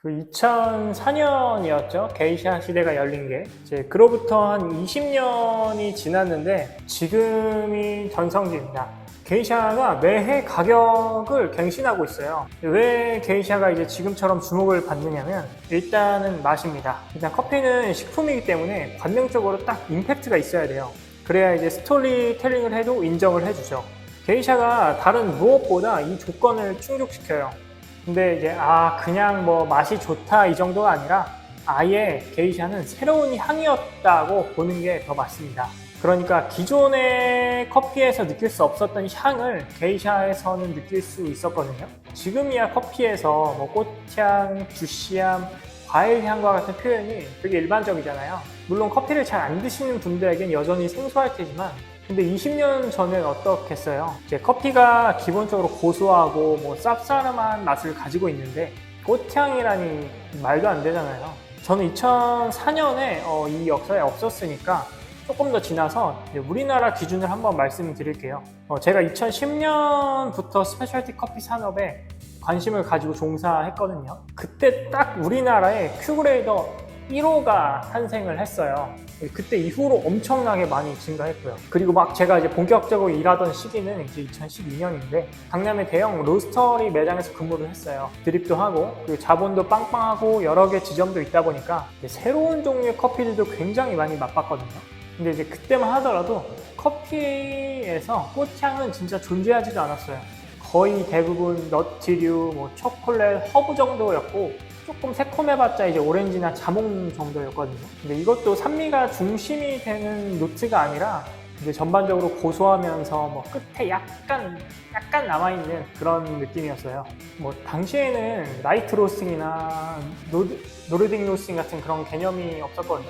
그 2004년이었죠. 게이샤 시대가 열린 게. 이제 그로부터 한 20년이 지났는데 지금이 전성기입니다. 게이샤가 매해 가격을 갱신하고 있어요. 왜 게이샤가 이제 지금처럼 주목을 받느냐면 일단은 맛입니다. 일단 커피는 식품이기 때문에 관명적으로 딱 임팩트가 있어야 돼요. 그래야 이제 스토리텔링을 해도 인정을 해주죠. 게이샤가 다른 무엇보다 이 조건을 충족시켜요. 근데 이제 그냥 뭐 맛이 좋다 이 정도가 아니라 아예 게이샤는 새로운 향이었다고 보는 게 더 맞습니다. 그러니까 기존의 커피에서 느낄 수 없었던 향을 게이샤에서는 느낄 수 있었거든요. 지금이야 커피에서 뭐 꽃향, 주시향, 과일향과 같은 표현이 되게 일반적이잖아요. 물론 커피를 잘 안 드시는 분들에겐 여전히 생소할 테지만 근데 20년 전엔 어떻겠어요? 이제 커피가 기본적으로 고소하고 뭐 쌉싸름한 맛을 가지고 있는데 꽃향이라니 말도 안 되잖아요. 저는 2004년에 이 역사에 없었으니까 조금 더 지나서 우리나라 기준을 한번 말씀드릴게요. 제가 2010년부터 스페셜티 커피 산업에 관심을 가지고 종사했거든요. 그때 딱 우리나라에 큐그레이더 1호가 탄생을 했어요. 그때 이후로 엄청나게 많이 증가했고요. 그리고 막 제가 이제 본격적으로 일하던 시기는 이제 2012년인데 강남의 대형 로스터리 매장에서 근무를 했어요. 드립도 하고 그리고 자본도 빵빵하고 여러 개 지점도 있다 보니까 새로운 종류의 커피들도 굉장히 많이 맛봤거든요. 근데 이제 그때만 하더라도 커피에서 꽃향은 진짜 존재하지도 않았어요. 거의 대부분 너트류, 뭐 초콜릿, 허브 정도였고 조금 새콤해봤자 이제 오렌지나 자몽 정도였거든요. 근데 이것도 산미가 중심이 되는 노트가 아니라 이제 전반적으로 고소하면서 뭐 끝에 약간 남아있는 그런 느낌이었어요. 뭐 당시에는 라이트 로스팅이나 노르딕 로스팅 같은 그런 개념이 없었거든요.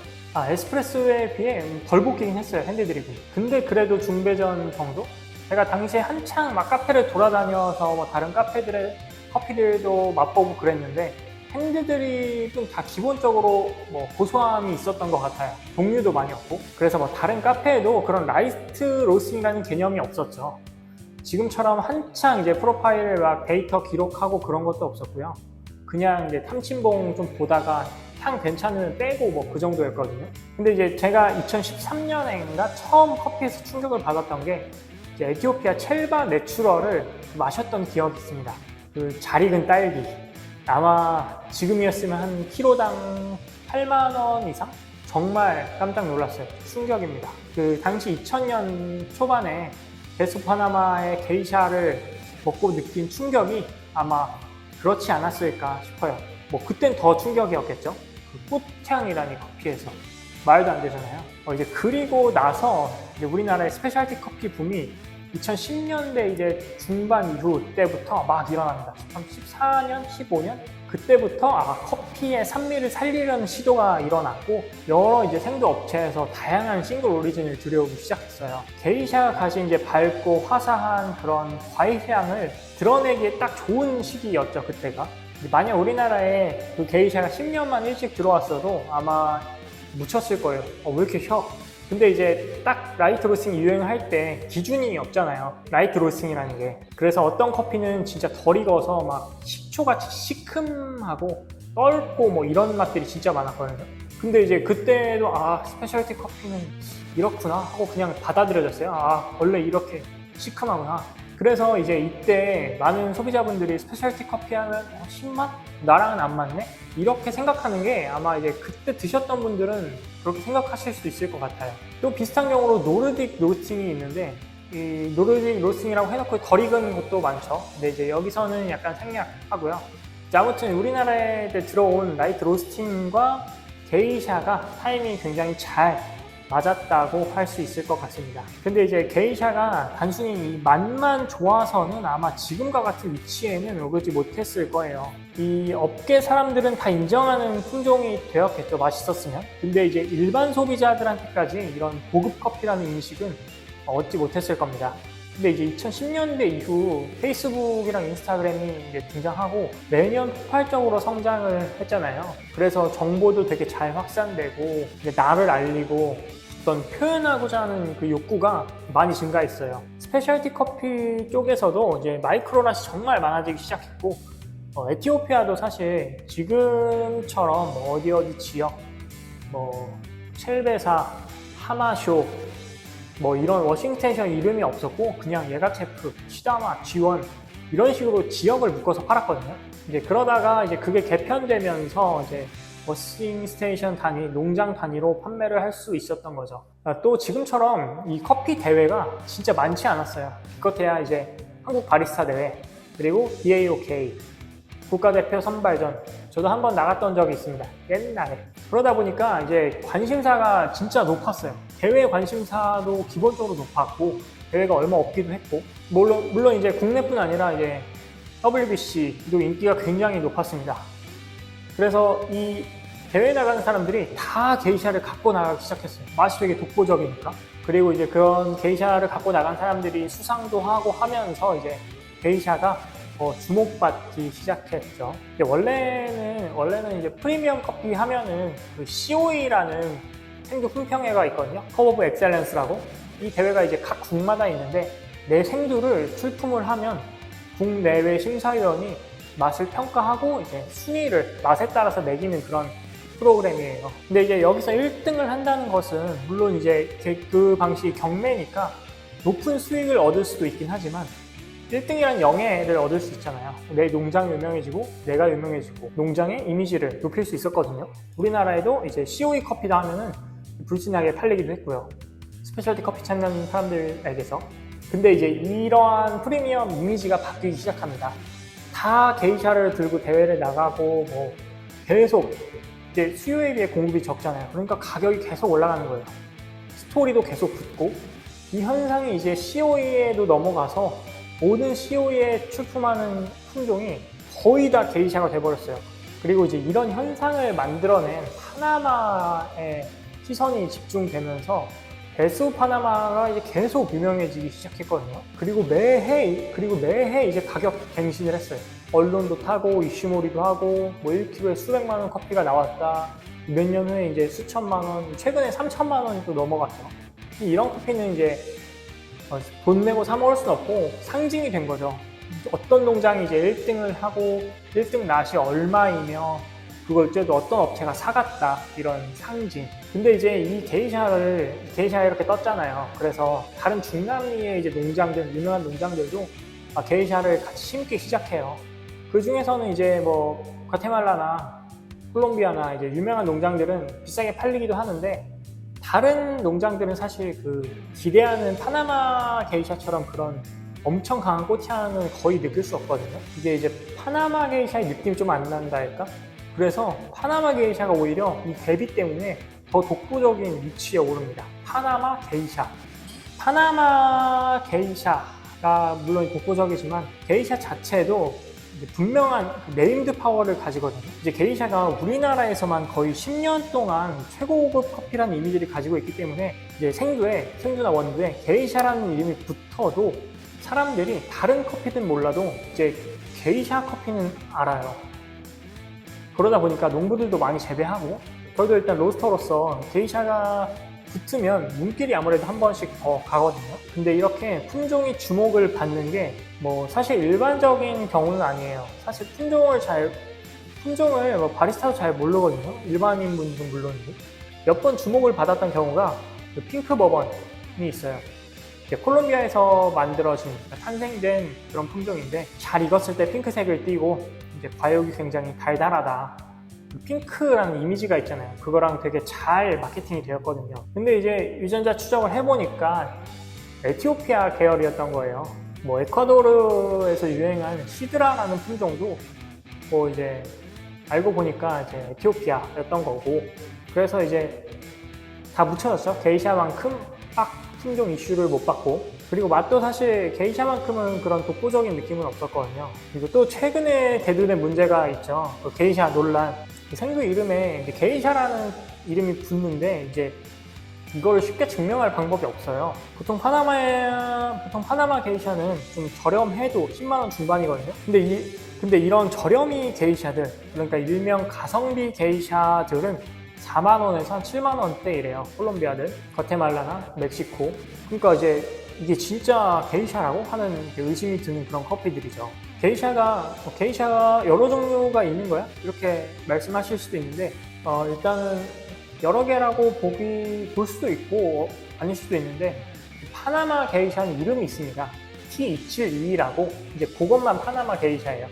에스프레소에 비해 덜 볶이긴 했어요, 핸드드립이. 근데 그래도 중배전 정도? 제가 당시에 한창 막 카페를 돌아다녀서 뭐 다른 카페들의 커피들도 맛보고 그랬는데 핸드드립은 다 기본적으로 뭐 고소함이 있었던 것 같아요. 종류도 많이 없고. 그래서 뭐 다른 카페에도 그런 라이트 로스팅이라는 개념이 없었죠. 지금처럼 한창 이제 프로파일을 막 데이터 기록하고 그런 것도 없었고요. 그냥 이제 탐침봉 좀 보다가 향 괜찮으면 빼고 뭐 그 정도였거든요. 근데 이제 제가 2013년인가 처음 커피에서 충격을 받았던 게 이제 에티오피아 첼바 내추럴을 마셨던 기억이 있습니다. 그 잘 익은 딸기. 아마 지금이었으면 한 키로당 8만 원 이상? 정말 깜짝 놀랐어요. 충격입니다. 그 당시 2000년 초반에 베스 파나마의 게이샤를 먹고 느낀 충격이 아마 그렇지 않았을까 싶어요. 뭐 그땐 더 충격이었겠죠. 그 꽃향이라니 커피에서 말도 안 되잖아요. 이제 그리고 나서 이제 우리나라의 스페셜티 커피 붐이 2010년대 이제 중반 이후 때부터 막 일어납니다. 14년, 15년? 그때부터 커피의 산미를 살리려는 시도가 일어났고 여러 이제 생두 업체에서 다양한 싱글 오리진을 들여오기 시작했어요. 게이샤가 가진 이제 밝고 화사한 그런 과일 향을 드러내기에 딱 좋은 시기였죠, 그때가. 만약 우리나라에 그 게이샤가 10년만 일찍 들어왔어도 아마 묻혔을 거예요. 왜 이렇게 셔? 근데 이제 딱 라이트 로스팅 유행할 때 기준이 없잖아요. 라이트 로스팅이라는 게. 그래서 어떤 커피는 진짜 덜 익어서 막 식초같이 시큼하고 떫고 뭐 이런 맛들이 진짜 많았거든요. 근데 이제 그때도 스페셜티 커피는 이렇구나 하고 그냥 받아들여졌어요. 원래 이렇게 시큼하구나. 그래서 이제 이때 많은 소비자분들이 스페셜티 커피 하면 신맛? 나랑은 안 맞네? 이렇게 생각하는 게 아마 이제 그때 드셨던 분들은 그렇게 생각하실 수도 있을 것 같아요. 또 비슷한 경우로 노르딕 로스팅이 있는데 이 노르딕 로스팅이라고 해놓고 덜 익은 것도 많죠. 근데 이제 여기서는 약간 생략하고요. 아무튼 우리나라에 들어온 라이트 로스팅과 게이샤가 타이밍이 굉장히 잘 맞았다고 할 수 있을 것 같습니다. 근데 이제 게이샤가 단순히 이 맛만 좋아서는 아마 지금과 같은 위치에는 오르지 못했을 거예요. 이 업계 사람들은 다 인정하는 품종이 되었겠죠, 맛있었으면. 근데 이제 일반 소비자들한테까지 이런 고급 커피라는 인식은 얻지 못했을 겁니다. 근데 이제 2010년대 이후 페이스북이랑 인스타그램이 이제 등장하고 매년 폭발적으로 성장을 했잖아요. 그래서 정보도 되게 잘 확산되고 이제 나를 알리고 어떤 표현하고자 하는 그 욕구가 많이 증가했어요. 스페셜티 커피 쪽에서도 이제 마이크로라시 정말 많아지기 시작했고 에티오피아도 사실 지금처럼 뭐 어디 지역, 뭐 첼베사, 하마쇼, 뭐 이런 워싱스테이션 이름이 없었고 그냥 예가체프, 시다마, 지원 이런 식으로 지역을 묶어서 팔았거든요. 이제 그러다가 이제 그게 개편되면서 이제 워싱스테이션 단위, 농장 단위로 판매를 할 수 있었던 거죠. 또 지금처럼 이 커피 대회가 진짜 많지 않았어요. 기껏해야 이제 한국 바리스타 대회, 그리고 BAOK 국가대표 선발전, 저도 한번 나갔던 적이 있습니다. 옛날에. 그러다 보니까 이제 관심사가 진짜 높았어요. 대회 관심사도 기본적으로 높았고, 대회가 얼마 없기도 했고, 물론 이제 국내뿐 아니라 이제 WBC도 인기가 굉장히 높았습니다. 그래서 이 대회 나가는 사람들이 다 게이샤를 갖고 나가기 시작했어요. 맛이 되게 독보적이니까. 그리고 이제 그런 게이샤를 갖고 나간 사람들이 수상도 하고 하면서 이제 게이샤가 주목받기 시작했죠. 원래는 이제 프리미엄 커피 하면은 그 COE라는 생두 품평회가 있거든요. 컵 오브 엑셀런스라고. 이 대회가 이제 각 국마다 있는데 내 생두를 출품을 하면 국내외 심사위원이 맛을 평가하고 이제 순위를 맛에 따라서 매기는 그런 프로그램이에요. 근데 이제 여기서 1등을 한다는 것은 물론 이제 그 방식이 경매니까 높은 수익을 얻을 수도 있긴 하지만 1등이란 영예를 얻을 수 있잖아요. 내 농장이 유명해지고 내가 유명해지고 농장의 이미지를 높일 수 있었거든요. 우리나라에도 이제 COE 커피다 하면은 불진하게 팔리기도 했고요. 스페셜티 커피 찾는 사람들에게서. 근데 이제 이러한 프리미엄 이미지가 바뀌기 시작합니다. 다 게이샤를 들고 대회를 나가고 뭐 계속 이제 수요에 비해 공급이 적잖아요. 그러니까 가격이 계속 올라가는 거예요. 스토리도 계속 붙고 이 현상이 이제 COE에도 넘어가서 모든 COE에 출품하는 품종이 거의 다 게이샤가 돼버렸어요. 그리고 이제 이런 현상을 만들어낸 파나마의 시선이 집중되면서 베스 파나마가 이제 계속 유명해지기 시작했거든요. 그리고 매해 이제 가격 갱신을 했어요. 언론도 타고 이슈몰이도 하고 뭐 1kg에 수백만 원 커피가 나왔다. 몇 년 후에 이제 수천만 원, 최근에 3천만 원이 또 넘어갔죠. 이런 커피는 이제 돈 내고 사 먹을 수는 없고 상징이 된 거죠. 어떤 농장이 이제 1등을 하고 1등 낫이 얼마이며 그걸 또 어떤 업체가 사갔다, 이런 상징. 근데 이제 이 게이샤에 이렇게 떴잖아요. 그래서 다른 중남미의 이제 농장들, 유명한 농장들도 게이샤를 같이 심기 시작해요. 그 중에서는 이제 뭐 과테말라나 콜롬비아나 이제 유명한 농장들은 비싸게 팔리기도 하는데, 다른 농장들은 사실 그 기대하는 파나마 게이샤처럼 그런 엄청 강한 꽃향은 거의 느낄 수 없거든요. 이게 이제 파나마 게이샤의 느낌이 좀 안 난다 할까? 그래서 파나마 게이샤가 오히려 이 대비 때문에 더 독보적인 위치에 오릅니다. 파나마 게이샤가 물론 독보적이지만 게이샤 자체도 분명한 네임드 파워를 가지거든요. 이제 게이샤가 우리나라에서만 거의 10년 동안 최고급 커피라는 이미지를 가지고 있기 때문에 이제 생두나 원두에 게이샤라는 이름이 붙어도 사람들이 다른 커피든 몰라도 이제 게이샤 커피는 알아요. 그러다 보니까 농부들도 많이 재배하고, 저희도 일단 로스터로서 게이샤가 붙으면 눈길이 아무래도 한 번씩 더 가거든요. 근데 이렇게 품종이 주목을 받는 게 뭐 사실 일반적인 경우는 아니에요. 사실 품종을 뭐 바리스타도 잘 모르거든요. 일반인 분들은 물론이고. 몇 번 주목을 받았던 경우가 그 핑크 버번이 있어요. 콜롬비아에서 만들어진, 탄생된 그런 품종인데, 잘 익었을 때 핑크색을 띠고 이제 과육이 굉장히 달달하다, 핑크라는 이미지가 있잖아요. 그거랑 되게 잘 마케팅이 되었거든요. 근데 이제 유전자 추적을 해보니까 에티오피아 계열이었던 거예요. 뭐 에콰도르에서 유행한 시드라라는 품종도 뭐 이제 알고 보니까 이제 에티오피아였던 거고, 그래서 이제 다 묻혀졌죠. 게이샤만큼 딱 품종 이슈를 못 받고, 그리고 맛도 사실 게이샤만큼은 그런 독보적인 느낌은 없었거든요. 그리고 또 최근에 대두된 문제가 있죠. 그 게이샤 논란. 생두 이름에 이제 게이샤라는 이름이 붙는데 이제 이걸 쉽게 증명할 방법이 없어요. 보통 파나마 게이샤는 좀 저렴해도 10만 원 중반이거든요. 근데 이런 저렴이 게이샤들, 그러니까 일명 가성비 게이샤들은 4만 원에서 한 7만 원대이래요. 콜롬비아들, 과테말라나 멕시코. 그러니까 이제 이게 진짜 게이샤라고 하는 의심이 드는 그런 커피들이죠. 게이샤가 여러 종류가 있는 거야? 이렇게 말씀하실 수도 있는데, 일단은 여러 개라고 볼 수도 있고 아닐 수도 있는데, 파나마 게이샤는 이름이 있습니다. T272라고, 이제 그것만 파나마 게이샤예요.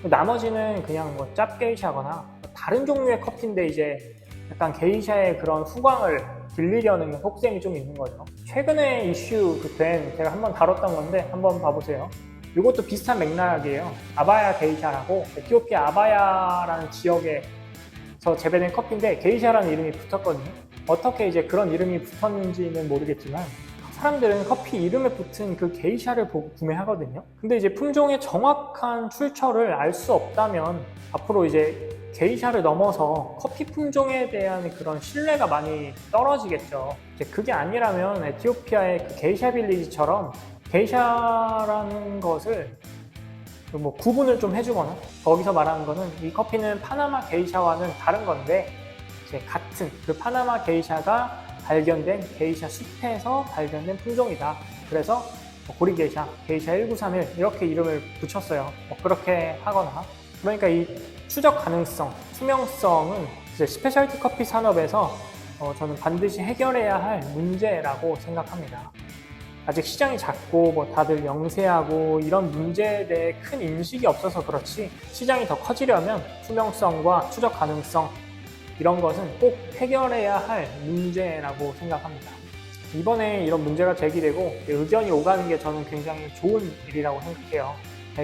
나머지는 그냥 뭐 짭 게이샤거나 다른 종류의 커피인데, 이제 약간 게이샤의 그런 후광을 빌리려는 속셈이 좀 있는 거죠. 최근에 이슈 된 제가 한번 다뤘던 건데 한번 봐보세요. 이것도 비슷한 맥락이에요. 아바야 게이샤라고, 에티오피아 아바야라는 지역에서 재배된 커피인데 게이샤라는 이름이 붙었거든요. 어떻게 이제 그런 이름이 붙었는지는 모르겠지만 사람들은 커피 이름에 붙은 그 게이샤를 보고 구매하거든요. 근데 이제 품종의 정확한 출처를 알 수 없다면 앞으로 이제 게이샤를 넘어서 커피 품종에 대한 그런 신뢰가 많이 떨어지겠죠. 이제 그게 아니라면 에티오피아의 그 게이샤 빌리지처럼 게이샤라는 것을 뭐 구분을 좀 해주거나, 거기서 말하는 거는 이 커피는 파나마 게이샤와는 다른 건데 이제 같은 그 파나마 게이샤가 발견된 게이샤 숲에서 발견된 품종이다. 그래서 고리 게이샤, 게이샤 1931 이렇게 이름을 붙였어요. 그렇게 하거나, 그러니까 이 추적 가능성, 투명성은 이제 스페셜티 커피 산업에서 저는 반드시 해결해야 할 문제라고 생각합니다. 아직 시장이 작고 뭐 다들 영세하고 이런 문제에 대해 큰 인식이 없어서 그렇지, 시장이 더 커지려면 투명성과 추적 가능성 이런 것은 꼭 해결해야 할 문제라고 생각합니다. 이번에 이런 문제가 제기되고 의견이 오가는 게 저는 굉장히 좋은 일이라고 생각해요.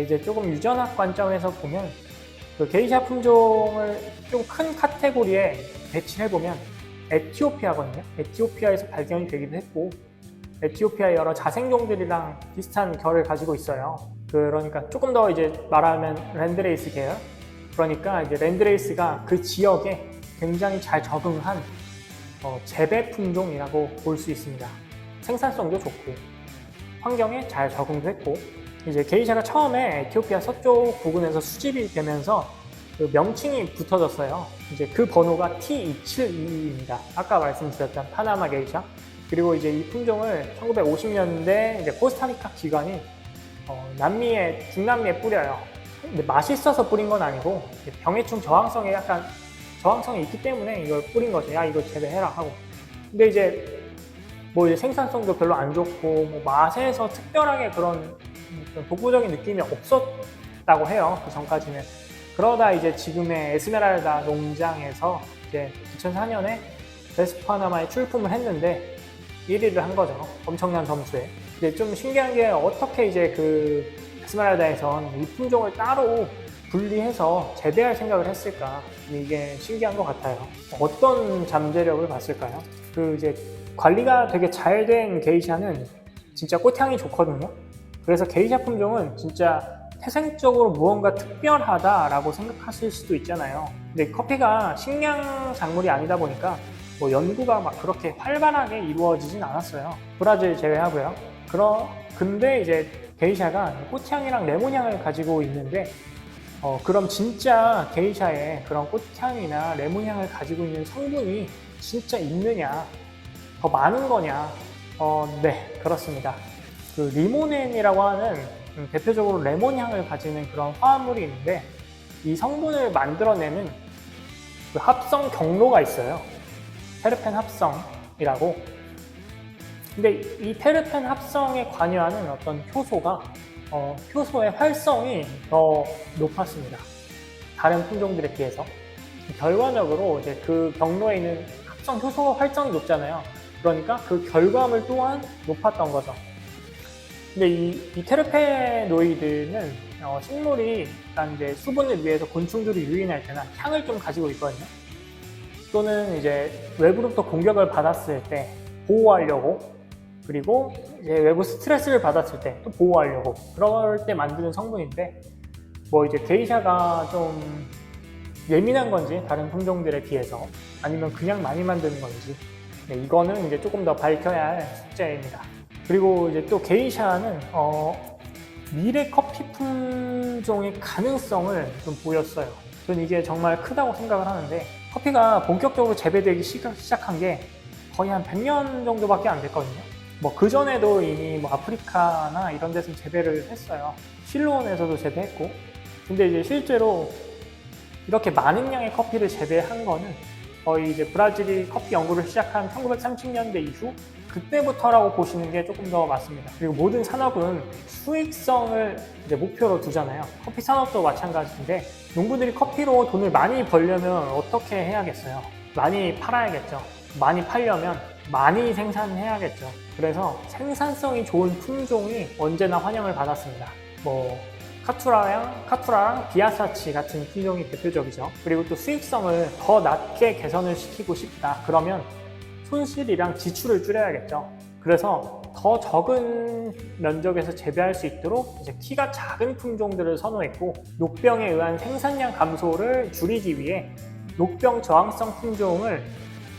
이제 조금 유전학 관점에서 보면 그 게이샤 품종을 좀 큰 카테고리에 배치해보면 에티오피아거든요. 에티오피아에서 발견이 되기도 했고 에티오피아의 여러 자생종들이랑 비슷한 결을 가지고 있어요. 그러니까 조금 더 이제 말하면 랜드레이스 계열, 그러니까 이제 랜드레이스가 그 지역에 굉장히 잘 적응한 재배 품종이라고 볼 수 있습니다. 생산성도 좋고 환경에 잘 적응도 했고, 이제 게이샤가 처음에 에티오피아 서쪽 부근에서 수집이 되면서 그 명칭이 붙어졌어요. 이제 그 번호가 T272입니다. 아까 말씀드렸던 파나마 게이샤. 그리고 이제 이 품종을 1950년대 이제 코스타리카 기관이 중남미에 뿌려요. 근데 맛있어서 뿌린 건 아니고 병해충 저항성이 있기 때문에 이걸 뿌린 거죠. 야, 이거 재배해라 하고. 근데 이제 이제 생산성도 별로 안 좋고 뭐 맛에서 특별하게 그런 독보적인 느낌이 없었다고 해요. 그 전까지는. 그러다 이제 지금의 에스메랄다 농장에서 이제 2004년에 베스트 파나마에 출품을 했는데 1위를 한 거죠. 엄청난 점수에. 근데 좀 신기한 게 어떻게 이제 그 에스메랄다에선 이 품종을 따로 분리해서 재배할 생각을 했을까? 이게 신기한 것 같아요. 어떤 잠재력을 봤을까요? 그 이제 관리가 되게 잘 된 게이샤는 진짜 꽃향이 좋거든요. 그래서 게이샤 품종은 진짜 태생적으로 무언가 특별하다라고 생각하실 수도 있잖아요. 근데 커피가 식량 작물이 아니다 보니까 연구가 막 그렇게 활발하게 이루어지진 않았어요. 브라질 제외하고요. 근데 이제 게이샤가 꽃향이랑 레몬향을 가지고 있는데 그럼 진짜 게이샤에 그런 꽃향이나 레몬향을 가지고 있는 성분이 진짜 있느냐, 더 많은 거냐? 네, 그렇습니다. 그 리모넨이라고 하는 대표적으로 레몬향을 가지는 그런 화합물이 있는데 이 성분을 만들어내는 그 합성 경로가 있어요. 테르펜 합성이라고. 근데 이 테르펜 합성에 관여하는 어떤 효소의 활성이 더 높았습니다. 다른 품종들에 비해서. 결과적으로 이제 그 경로에 있는 합성 효소 활성이 높잖아요. 그러니까 그 결과물 또한 높았던 거죠. 근데 이 테르페노이드는 식물이 일단 이제 수분을 위해서 곤충들이 유인할 때나 향을 좀 가지고 있거든요. 또는 이제 외부로부터 공격을 받았을 때 보호하려고, 그리고 이제 외부 스트레스를 받았을 때 또 보호하려고, 그럴 때 만드는 성분인데 이제 게이샤가 좀 예민한 건지 다른 품종들에 비해서, 아니면 그냥 많이 만드는 건지, 네, 이거는 이제 조금 더 밝혀야 할 숙제입니다. 그리고 이제 또 게이샤는 미래 커피 품종의 가능성을 좀 보였어요. 저는 이게 정말 크다고 생각을 하는데, 커피가 본격적으로 재배되기 시작한 게 거의 한 100년 정도밖에 안 됐거든요. 뭐 그전에도 이미 뭐 아프리카나 이런 데서 재배를 했어요. 실로원에서도 재배했고. 근데 이제 실제로 이렇게 많은 양의 커피를 재배한 거는 거의 이제 브라질이 커피 연구를 시작한 1930년대 이후 그때부터라고 보시는 게 조금 더 맞습니다. 그리고 모든 산업은 수익성을 이제 목표로 두잖아요. 커피 산업도 마찬가지인데 농부들이 커피로 돈을 많이 벌려면 어떻게 해야겠어요? 많이 팔아야겠죠. 많이 팔려면 많이 생산해야겠죠. 그래서 생산성이 좋은 품종이 언제나 환영을 받았습니다. 뭐 카투라랑 비아사치 같은 품종이 대표적이죠. 그리고 또 수익성을 더 낮게 개선을 시키고 싶다. 그러면 손실이랑 지출을 줄여야겠죠. 그래서 더 적은 면적에서 재배할 수 있도록 이제 키가 작은 품종들을 선호했고, 녹병에 의한 생산량 감소를 줄이기 위해 녹병 저항성 품종을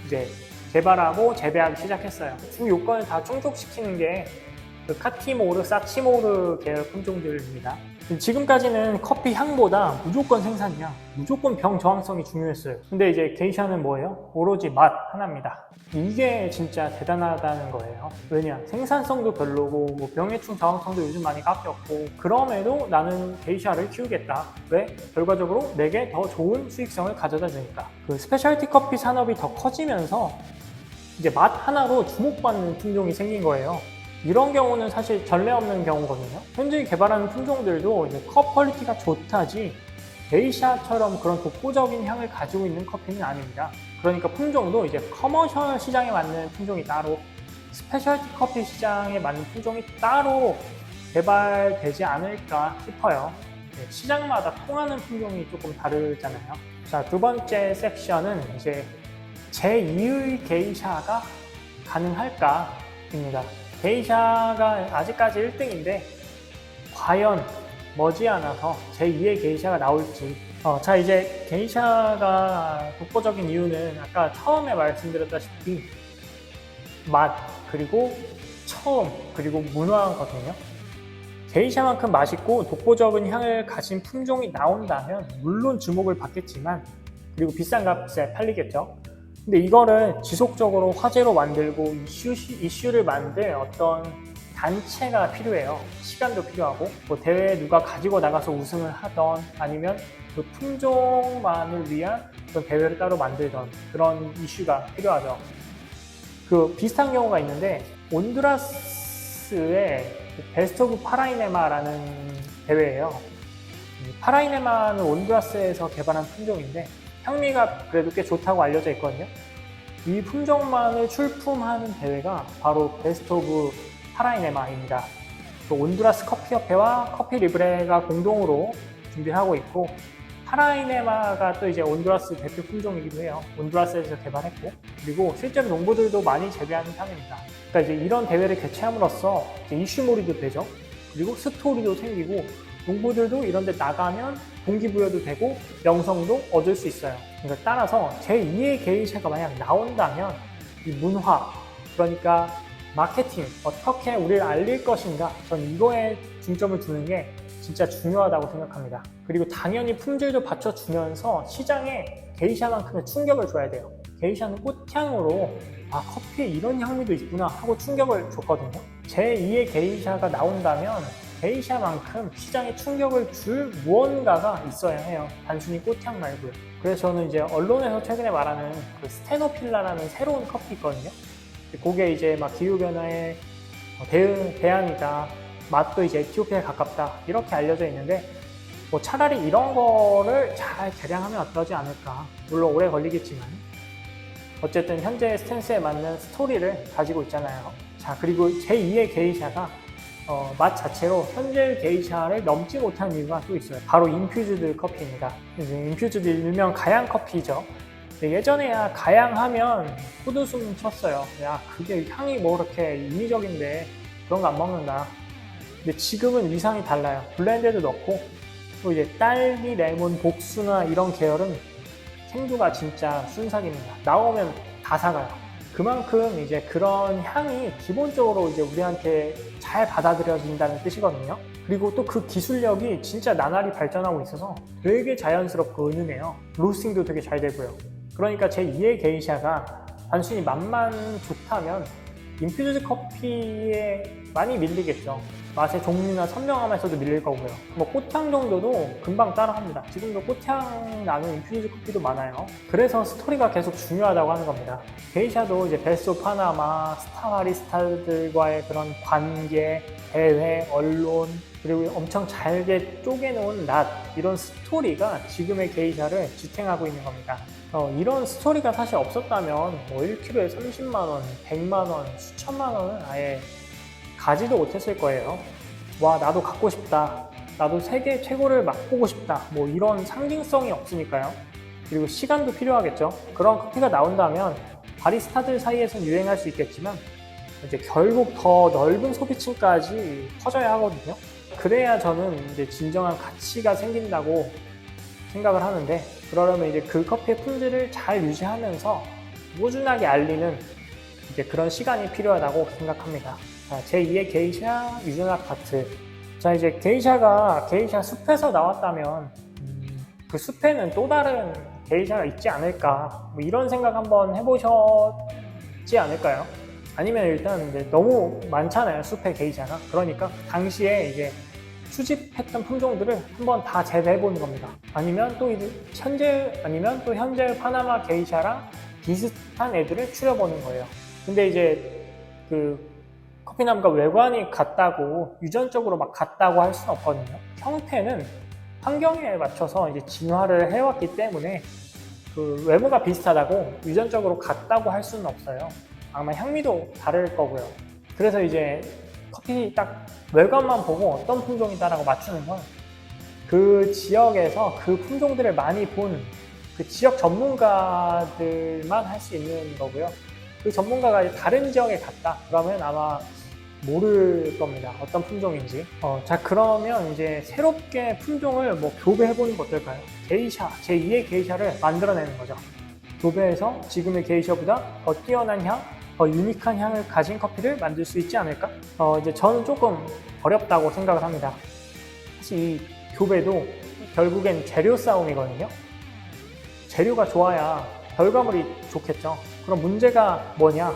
이제 개발하고 재배하기 시작했어요. 주 요건을 다 충족시키는 게 그 카티모르, 사치모르 계열 품종들입니다. 지금까지는 커피 향보다 무조건 생산량, 무조건 병 저항성이 중요했어요. 근데 이제 게이샤는 뭐예요? 오로지 맛 하나입니다. 이게 진짜 대단하다는 거예요. 왜냐? 생산성도 별로고 뭐 병해충 저항성도 요즘 많이 깎였고, 그럼에도 나는 게이샤를 키우겠다. 왜? 결과적으로 내게 더 좋은 수익성을 가져다 주니까. 그 스페셜티 커피 산업이 더 커지면서 이제 맛 하나로 주목받는 품종이 생긴 거예요. 이런 경우는 사실 전례 없는 경우거든요. 현재 개발하는 품종들도 이제 컵 퀄리티가 좋다지 게이샤처럼 그런 독보적인 향을 가지고 있는 커피는 아닙니다. 그러니까 품종도 이제 커머셜 시장에 맞는 품종이 따로, 스페셜티 커피 시장에 맞는 품종이 따로 개발되지 않을까 싶어요. 시장마다 통하는 품종이 조금 다르잖아요. 자, 두 번째 섹션은 이제 제2의 게이샤가 가능할까입니다. 게이샤가 아직까지 1등인데 과연 머지않아서 제2의 게이샤가 나올지. 자, 이제 게이샤가 독보적인 이유는 아까 처음에 말씀드렸다시피 맛, 그리고 처음, 그리고 문화거든요. 게이샤만큼 맛있고 독보적인 향을 가진 품종이 나온다면 물론 주목을 받겠지만, 그리고 비싼 값에 팔리겠죠. 근데 이거를 지속적으로 화제로 만들고 이슈를 만들 어떤 단체가 필요해요. 시간도 필요하고, 뭐 대회에 누가 가지고 나가서 우승을 하던, 아니면 그 품종만을 위한 그런 대회를 따로 만들던 그런 이슈가 필요하죠. 그 비슷한 경우가 있는데, 온두라스의 베스트 오브 파라이네마라는 대회예요. 파라이네마는 온두라스에서 개발한 품종인데 향미가 그래도 꽤 좋다고 알려져 있거든요. 이 품종만을 출품하는 대회가 바로 베스트 오브 파라이네마입니다. 또 온두라스 커피협회와 커피리브레가 공동으로 준비하고 있고, 파라이네마가 또 이제 온두라스 대표 품종이기도 해요. 온두라스에서 개발했고, 그리고 실제로 농부들도 많이 재배하는 향입니다. 그러니까 이제 이런 대회를 개최함으로써 이제 이슈몰이도 되죠. 그리고 스토리도 생기고, 농부들도 이런 데 나가면 동기부여도 되고 명성도 얻을 수 있어요. 그러니까 따라서 제2의 게이샤가 만약 나온다면 이 문화, 그러니까 마케팅, 어떻게 우리를 알릴 것인가, 전 이거에 중점을 두는 게 진짜 중요하다고 생각합니다. 그리고 당연히 품질도 받쳐주면서 시장에 게이샤만큼의 충격을 줘야 돼요. 게이샤는 꽃향으로 커피에 이런 향미도 있구나 하고 충격을 줬거든요. 제2의 게이샤가 나온다면 게이샤만큼 시장에 충격을 줄 무언가가 있어야 해요. 단순히 꽃향 말고요. 그래서 저는 이제 언론에서 최근에 말하는 그 스테노필라라는 새로운 커피 있거든요. 그게 이제 막 기후변화에 대안이다. 맛도 이제 에티오피아에 가깝다. 이렇게 알려져 있는데, 뭐 차라리 이런 거를 잘 개량하면 어떠지 않을까. 물론 오래 걸리겠지만. 어쨌든 현재 스탠스에 맞는 스토리를 가지고 있잖아요. 자, 그리고 제2의 게이샤가 맛 자체로 현재 게이샤를 넘지 못한 이유가 또 있어요. 바로 인퓨즈드 커피입니다. 인퓨즈드 일명 가양 커피죠. 예전에야 가양하면 푸드숨 쳤어요. 야, 그게 향이 뭐 그렇게 인위적인데 그런 거 안 먹는다. 근데 지금은 위상이 달라요. 블렌드도 넣고, 또 이제 딸기, 레몬, 복숭아 이런 계열은 생두가 진짜 순삭입니다. 나오면 다 사가요. 그만큼 이제 그런 향이 기본적으로 이제 우리한테 잘 받아들여진다는 뜻이거든요. 그리고 또 그 기술력이 진짜 나날이 발전하고 있어서 되게 자연스럽고 은은해요. 로스팅도 되게 잘 되고요. 그러니까 제2의 게이샤가 단순히 맛만 좋다면 인퓨즈 커피에 많이 밀리겠죠. 맛의 종류나 선명함에서도 밀릴 거고요. 뭐 꽃향 정도도 금방 따라합니다. 지금도 꽃향 나는 인퓨즈 커피도 많아요. 그래서 스토리가 계속 중요하다고 하는 겁니다. 게이샤도 이제 베스트 파나마, 스타바리스타들과의 그런 관계, 대회, 언론, 그리고 엄청 잘게 쪼개놓은 낫, 이런 스토리가 지금의 게이샤를 지탱하고 있는 겁니다. 이런 스토리가 사실 없었다면 뭐 1kg에 30만원, 100만원, 수천만 원은 아예 가지도 못했을 거예요. 와, 나도 갖고 싶다. 나도 세계 최고를 맛보고 싶다. 뭐 이런 상징성이 없으니까요. 그리고 시간도 필요하겠죠. 그런 커피가 나온다면 바리스타들 사이에선 유행할 수 있겠지만 이제 결국 더 넓은 소비층까지 퍼져야 하거든요. 그래야 저는 이제 진정한 가치가 생긴다고 생각을 하는데, 그러려면 이제 그 커피의 품질을 잘 유지하면서 꾸준하게 알리는 이제 그런 시간이 필요하다고 생각합니다. 자, 제2의 게이샤 유전학 파트. 자, 이제 게이샤가 게이샤 숲에서 나왔다면 그 숲에는 또 다른 게이샤가 있지 않을까, 뭐 이런 생각 한번 해보셨지 않을까요? 아니면 일단 이제 너무 많잖아요, 숲의 게이샤가. 그러니까 당시에 이제 수집했던 품종들을 한번 다 재배해보는 겁니다. 아니면 또 현재 파나마 게이샤랑 비슷한 애들을 추려보는 거예요. 근데 이제 그 커피나무가 외관이 같다고 유전적으로 막 같다고 할 수는 없거든요. 형태는 환경에 맞춰서 이제 진화를 해왔기 때문에 그 외모가 비슷하다고 유전적으로 같다고 할 수는 없어요. 아마 향미도 다를 거고요. 그래서 이제 커피 딱 외관만 보고 어떤 품종이다라고 맞추는 건 그 지역에서 그 품종들을 많이 본 그 지역 전문가들만 할 수 있는 거고요. 그 전문가가 다른 지역에 갔다 그러면 아마 모를 겁니다. 어떤 품종인지. 자, 그러면 이제 새롭게 품종을 뭐 교배해보는 거 어떨까요? 게이샤, 제2의 게이샤를 만들어내는 거죠. 교배해서 지금의 게이샤보다 더 뛰어난 향, 더 유니크한 향을 가진 커피를 만들 수 있지 않을까? 이제 저는 조금 어렵다고 생각을 합니다. 사실 이 교배도 결국엔 재료 싸움이거든요. 재료가 좋아야 결과물이 좋겠죠. 그럼 문제가 뭐냐?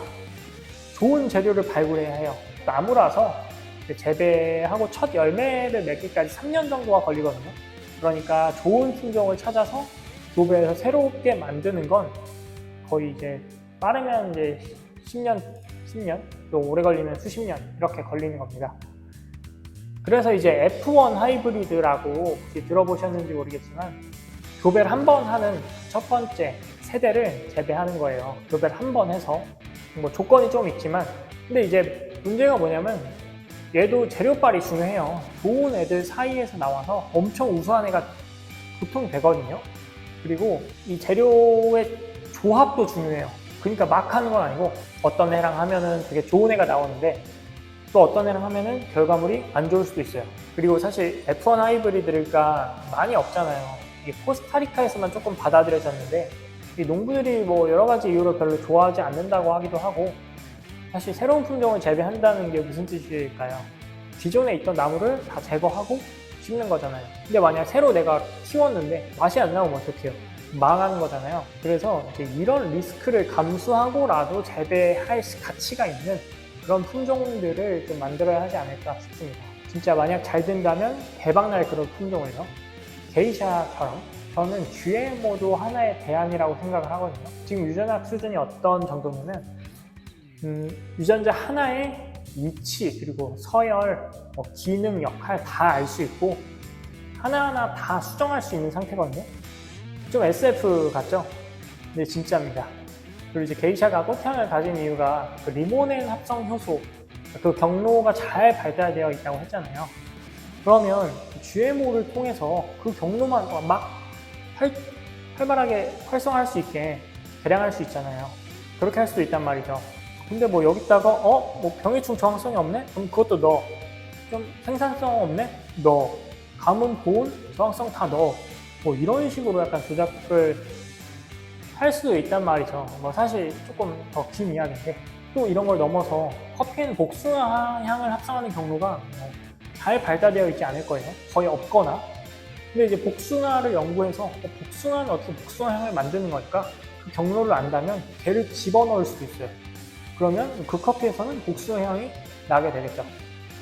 좋은 재료를 발굴해야 해요. 나무라서 재배하고 첫 열매를 맺기까지 3년 정도가 걸리거든요. 그러니까 좋은 품종을 찾아서 교배해서 새롭게 만드는 건 거의 이제 빠르면 이제 10년, 또 오래 걸리면 수십 년 이렇게 걸리는 겁니다. 그래서 이제 F1 하이브리드라고 혹시 들어보셨는지 모르겠지만 교배를 한 번 하는 첫 번째 세대를 재배하는 거예요. 교배를 한 번 해서 뭐 조건이 좀 있지만, 근데 이제 문제가 뭐냐면 얘도 재료빨이 중요해요. 좋은 애들 사이에서 나와서 엄청 우수한 애가 보통 되거든요. 그리고 이 재료의 조합도 중요해요. 그러니까 막 하는 건 아니고 어떤 애랑 하면은 되게 좋은 애가 나오는데 또 어떤 애랑 하면은 결과물이 안 좋을 수도 있어요. 그리고 사실 F1 하이브리드가 많이 없잖아요. 이게 코스타리카에서만 조금 받아들여졌는데 이 농부들이 뭐 여러 가지 이유로 별로 좋아하지 않는다고 하기도 하고, 사실 새로운 품종을 재배한다는 게 무슨 뜻일까요? 기존에 있던 나무를 다 제거하고 심는 거잖아요. 근데 만약 새로 내가 키웠는데 맛이 안 나오면 어떡해요? 망하는 거잖아요. 그래서 이제 이런 리스크를 감수하고라도 재배할 가치가 있는 그런 품종들을 좀 만들어야 하지 않을까 싶습니다. 진짜 만약 잘 된다면 대박날 그런 품종을요. 게이샤처럼 저는 GMO도 하나의 대안이라고 생각을 하거든요. 지금 유전학 수준이 어떤 정도냐면 유전자 하나의 위치, 그리고 서열, 기능, 역할 다 알 수 있고 하나하나 다 수정할 수 있는 상태거든요. 좀 SF 같죠? 근데 진짜입니다. 그리고 이제 게이샤가 꽃향을 가진 이유가 그 리모넨 합성 효소, 그 경로가 잘 발달되어 있다고 했잖아요. 그러면 GMO를 통해서 그 경로만 막 활발하게 활성화할 수 있게 개량할 수 있잖아요. 그렇게 할 수도 있단 말이죠. 근데 뭐 여기다가 뭐 병해충 저항성이 없네? 그럼 그것도 넣어. 좀 생산성 없네? 넣어. 가뭄, 보온, 저항성 다 넣어. 뭐 이런 식으로 약간 조작을 할 수도 있단 말이죠. 뭐 사실 조금 더 긴 이야기인데, 또 이런 걸 넘어서 커피는 복숭아 향을 합성하는 경로가 잘 발달되어 있지 않을 거예요. 거의 없거나. 근데 이제 복숭아를 연구해서 복숭아는 어떻게 복숭아 향을 만드는 걸까? 그 경로를 안다면 걔를 집어넣을 수도 있어요. 그러면 그 커피에서는 복수 향이 나게 되겠죠.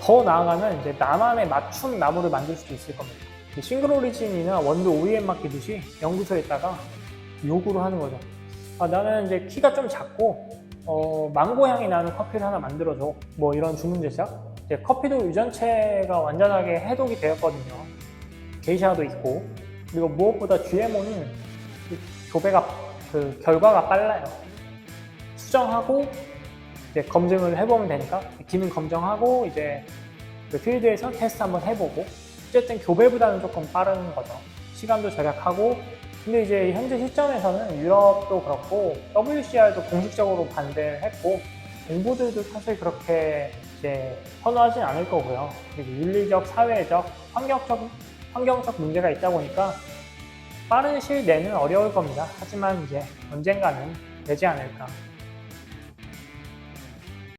더 나아가면 이제 나만의 맞춤 나무를 만들 수도 있을 겁니다. 싱글 오리진이나 원두 OEM 맡기듯이 연구소에다가 요구를 하는 거죠. 나는 이제 키가 좀 작고 망고 향이 나는 커피를 하나 만들어줘. 뭐 이런 주문 제작. 이제 커피도 유전체가 완전하게 해독이 되었거든요. 게이샤도 있고. 그리고 무엇보다 GMO는 결과가 빨라요. 수정하고 이제 검증을 해보면 되니까 기능 검증하고 이제 그 필드에서 테스트 한번 해보고 어쨌든 교배보다는 조금 빠른 거죠. 시간도 절약하고. 근데 이제 현재 시점에서는 유럽도 그렇고 WCR도 공식적으로 반대를 했고 공부들도 사실 그렇게 이제 선호하진 않을 거고요. 그리고 윤리적, 사회적, 환경적 문제가 있다 보니까 빠른 시일 내는 어려울 겁니다. 하지만 이제 언젠가는 되지 않을까.